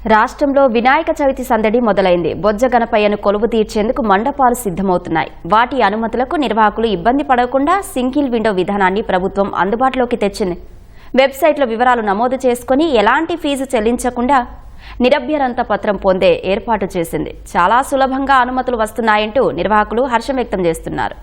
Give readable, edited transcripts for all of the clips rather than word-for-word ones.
రాష్ట్రంలో వినాయక చవితి సందడి మొదలైంది. బొజ్జ గణపయ్యను కొలువు తీర్చేందుకు మండపాలు సిద్ధమవుతున్నాయి. వాటి అనుమతులకు నిర్వాహకులు ఇబ్బంది పడకుండా సింగిల్ విండో విధానాన్ని ప్రభుత్వం అందుబాటులోకి తెచ్చింది. వెబ్సైట్లో వివరాలు నమోదు చేసుకుని ఎలాంటి ఫీజు చెల్లించకుండా నిరభ్యరంత పత్రం పొందే ఏర్పాటు చేసింది. చాలా సులభంగా అనుమతులు వస్తున్నాయంటూ నిర్వాహకులు హర్షం వ్యక్తం చేస్తున్నారు.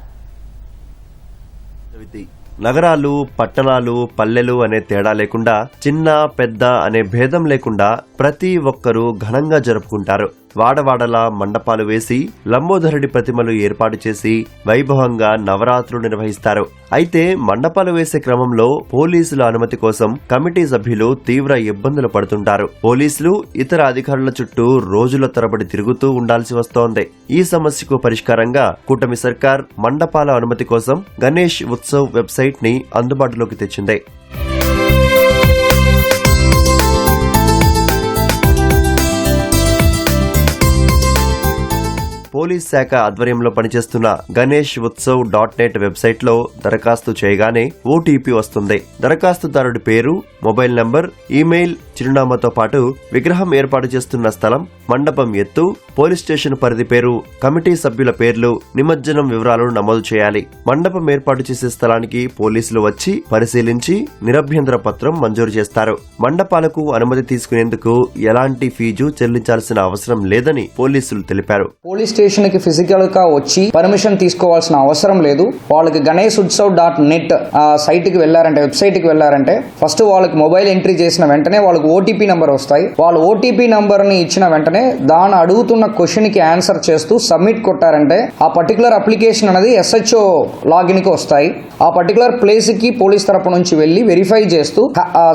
నగరాలు, పట్టణాలు, పల్లెలు అనే తేడా లేకుండా, చిన్న పెద్ద అనే భేదం లేకుండా ప్రతి ఒక్కరూ ఘనంగా జరుపుకుంటారు. వాడవాడలా మండపాలు వేసి లంబోదరుడి ప్రతిమలు ఏర్పాటు చేసి వైభవంగా నవరాత్రులు నిర్వహిస్తారు. అయితే మండపాలు వేసే క్రమంలో పోలీసుల అనుమతి కోసం కమిటీ సభ్యులు తీవ్ర ఇబ్బందులు పడుతుంటారు. పోలీసులు ఇతర అధికారుల చుట్టూ రోజుల తరబడి తిరుగుతూ ఉండాల్సి వస్తోంది. ఈ సమస్యకు పరిష్కారంగా కూటమి సర్కార్ మండపాల అనుమతి కోసం గణేష్ ఉత్సవ్ వెబ్సైట్ ని అందుబాటులోకి తెచ్చింది. పోలీస్ శాఖ ఆధ్వర్యంలో పనిచేస్తున్న గణేష్ ఉత్సవ్ .net వెబ్సైట్లో దరఖాస్తు చేయగానే ఓటీపీ వస్తుంది. దరఖాస్తుదారుడి పేరు, మొబైల్ నంబర్, ఈమెయిల్, చిరునామాతో పాటు విగ్రహం ఏర్పాటు చేస్తున్న స్థలం, మండపం ఎత్తు, పోలీస్ స్టేషన్ పరిధి పేరు, కమిటీ సభ్యుల పేర్లు, నిమజ్జనం వివరాలను నమోదు చేయాలి. మండపం ఏర్పాటు చేసే స్థలానికి పోలీసులు వచ్చి పరిశీలించి నిరభ్యంతర పత్రం మంజూరు చేస్తారు. మండపాలకు అనుమతి తీసుకునేందుకు ఎలాంటి ఫీజు చెల్లించాల్సిన అవసరం లేదని పోలీసులు తెలిపారు. పోలీస్ స్టేషన్ కి ఫిజికల్ గా వచ్చి పర్మిషన్ తీసుకోవాల్సిన అవసరం లేదు. వాళ్ళకి గణేష్ ఉత్సవ్ .net సైట్ కి వెళ్లారంటే, వెబ్సైట్ కి వెళ్లారంటే ఫస్ట్ వాళ్ళకి మొబైల్ ఎంట్రీ చేసిన వెంటనే వాళ్ళకి ఓటీపీ నంబర్ వస్తాయి. వాళ్ళు ఓటీపీ నంబర్ ని ఇచ్చిన వెంటనే దాని అడుగుతున్న క్వశ్చన్ కి ఆన్సర్ చేస్తూ సబ్మిట్ కొట్టారంటే ఆ పర్టికులర్ అప్లికేషన్ అనేది SHO లాగిన్ కి వస్తాయి. ఆ పర్టికులర్ ప్లేస్ కి పోలీస్ తరపు నుంచి వెళ్లి వెరిఫై చేస్తూ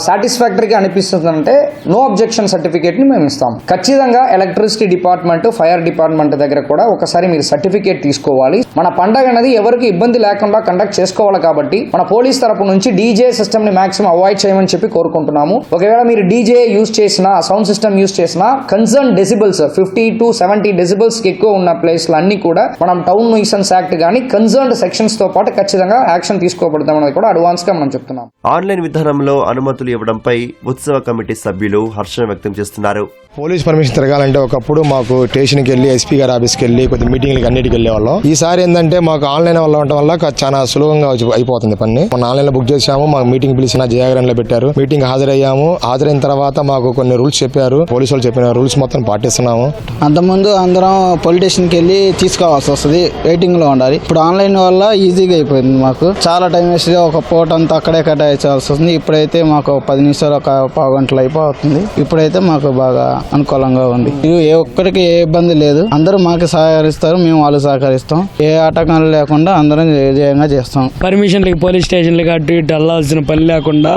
సాటిస్ఫాక్టరీగా అనిపిస్తుందంటే నో అబ్జెక్షన్ సర్టిఫికేట్ ని మేము ఇస్తాం. ఖచ్చితంగా ఎలక్ట్రిసిటీ డిపార్ట్మెంట్, ఫైర్ డిపార్ట్మెంట్ దగ్గర కూడా ఒకసారి మీరు సర్టిఫికేట్ తీసుకోవాలి. మన పండగ అనేది ఎవరికి ఇబ్బంది లేకుండా కండక్ట్ చేసుకోవాలి కాబట్టి మన పోలీస్ తరపు నుంచి డీజే సిస్టమ్ ని మాక్సిమం అవాయిడ్ చేయమని చెప్పి కోరుకుంటున్నాము. ఒకవేళ మీరు డీజే యూజ్ చేసినా, సౌండ్ సిస్టమ్ యూజ్ చేసినా కన్సర్న్ డెసిబల్స్ 50 to 70 డెసిబల్స్ కి ఎక్కువ ఉన్న ప్లేస్లు అన్ని కూడా మనం టౌన్ న్యూసెన్స్ యాక్ట్ గానీ కన్సర్న్డ్ సెక్షన్స్ తో పాటు ఖచ్చితంగా యాక్షన్ తీసుకోబడతామని కూడా అడ్వాన్స్ గా మనం చెప్తున్నాం. ఆన్లైన్ విధానంలో అనుమతులు ఇవ్వడంపై ఉత్సవ కమిటీ సభ్యులు హర్షం వ్యక్తం చేస్తున్నారు. పోలీస్ పర్మిషన్ తిరగాలంటే ఒకప్పుడు మాకు స్టేషన్కి వెళ్ళి ఎస్పీ గారి ఆఫీస్కి వెళ్ళి కొద్ది మీటింగ్లకి అన్నిటికి వెళ్ళేవాళ్ళం. ఈసారి ఏంటంటే మాకు ఆన్లైన్ వల్ల ఉండటం వల్ల చాలా సులభంగా అయిపోతుంది పని. మన ఆన్లైన్ లో బుక్ చేసాము, మాకు మీటింగ్ పిలిచిన జయగ్రహంలో పెట్టారు. మీటింగ్ హాజరయ్యాము. హాజరైన తర్వాత మాకు కొన్ని రూల్స్ చెప్పారు. పోలీసు వాళ్ళు చెప్పిన రూల్స్ మొత్తం పాటిస్తున్నాము. అంతకుముందు అందరం పోలీస్ స్టేషన్కి వెళ్ళి తీసుకోవాల్సి వస్తుంది, వెయిటింగ్ లో ఉండాలి. ఇప్పుడు ఆన్లైన్ వల్ల ఈజీగా అయిపోయింది. మాకు చాలా టైం వేస్ట్ గా ఒక పూట అంతా అక్కడే కట్టాల్సి వస్తుంది. ఇప్పుడైతే మాకు 10 నిమిషాలు, ఒక పావు గంటలు అయిపోతుంది. ఇప్పుడైతే మాకు బాగా అనుకూలంగా ఉంది. ఏ ఒక్కరికి ఏ ఇబ్బంది లేదు. అందరూ మాకు సహకరిస్తారు, మేము వాళ్ళు సహకరిస్తాం. ఏ ఆటంకాలు లేకుండా అందరం విజయంగా చేస్తాం. పర్మిషన్లకి, పోలీస్ స్టేషన్లకి అటు ఇటు వెళ్లాల్సిన పని లేకుండా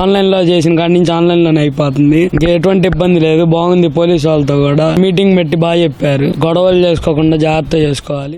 ఆన్లైన్ లో చేసిన కాడి నుంచి ఆన్లైన్ లోనే అయిపోతుంది. ఎటువంటి ఇబ్బంది లేదు. బాగుంది. పోలీసు వాళ్ళతో కూడా మీటింగ్ పెట్టి బాగా చెప్పారు. గొడవలు చేసుకోకుండా జాగ్రత్త చేసుకోవాలి.